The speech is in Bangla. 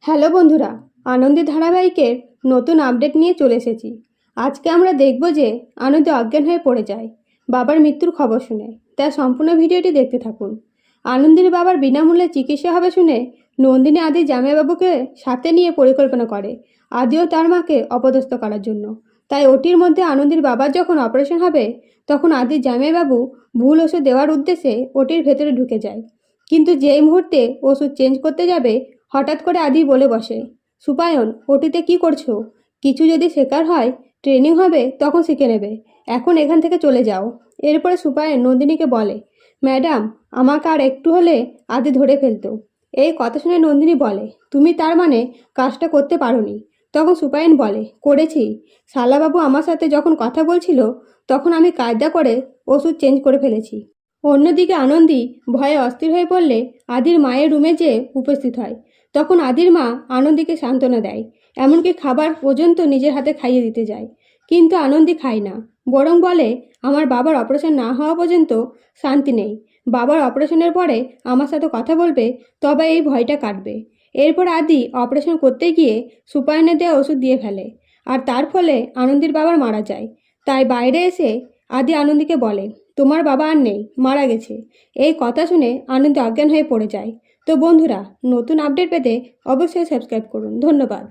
হ্যালো বন্ধুরা, আনন্দী ধারাবাহিকের নতুন আপডেট নিয়ে চলে এসেছি। আজকে আমরা দেখব যে আনন্দী অজ্ঞান হয়ে পড়ে যায় বাবার মৃত্যুর খবর শুনে। তাই সম্পূর্ণ ভিডিওটি দেখতে থাকুন। আনন্দীর বাবার বিনামূল্যে চিকিৎসা হবে শুনে নন্দিনী আদি জামাইবাবুকে সাথে নিয়ে পরিকল্পনা করে আদিও তার মাকে অপদস্থ করার জন্য। তাই ওটির মধ্যে আনন্দীর বাবার যখন অপারেশন হবে তখন আদি জামাইবাবু ভুল ওষুধ দেওয়ার উদ্দেশ্যে ওটির ভেতরে ঢুকে যায়। কিন্তু যেই মুহূর্তে ওষুধ চেঞ্জ করতে যাবে হঠাৎ করে আদি বলে বসে, সুপায়ন ওটিতে কি করছো? কিছু যদি শেখার হয় ট্রেনিং হবে তখন শিখে নেবে, এখন এখান থেকে চলে যাও। এরপরে সুপায়ন নন্দিনীকে বলে, ম্যাডাম আমাকে আর একটু হলে আদি ধরে ফেলতো। এই কথা শুনে নন্দিনী বলে, তুমি তার মানে কাজটা করতে পারোনি। তখন সুপায়ন বলে, করেছি। শালাবাবু আমার সাথে যখন কথা বলছিল তখন আমি কায়দা করে ওষুধ চেঞ্জ করে ফেলেছি। অন্যদিকে আনন্দী ভয়ে অস্থির হয়ে পড়লে আদির মায়ের রুমে যেয়ে উপস্থিত হয়। তখন আদির মা আনন্দীকে সান্ত্বনা দেয়, এমনকি খাবার পর্যন্ত নিজের হাতে খাইয়ে দিতে যায়। কিন্তু আনন্দী খায় না, বরং বলে, আমার বাবার অপারেশন না হওয়া পর্যন্ত শান্তি নেই। বাবার অপারেশনের পরে আমার সাথে কথা বলবে, তবে এই ভয়টা কাটবে। এরপর আদি অপারেশন করতে গিয়ে সুপায়নের দেওয়া ওষুধ দিয়ে ফেলে, আর তার ফলে আনন্দীর বাবার মারা যায়। তাই বাইরে এসে আদি আনন্দীকে বলে, তোমার বাবা আর নেই, মারা গেছে। এই কথা শুনে আনন্দী অজ্ঞান হয়ে পড়ে যায়। তো বন্ধুরা, নতুন আপডেট পেতে অবশ্যই সাবস্ক্রাইব করুন। ধন্যবাদ।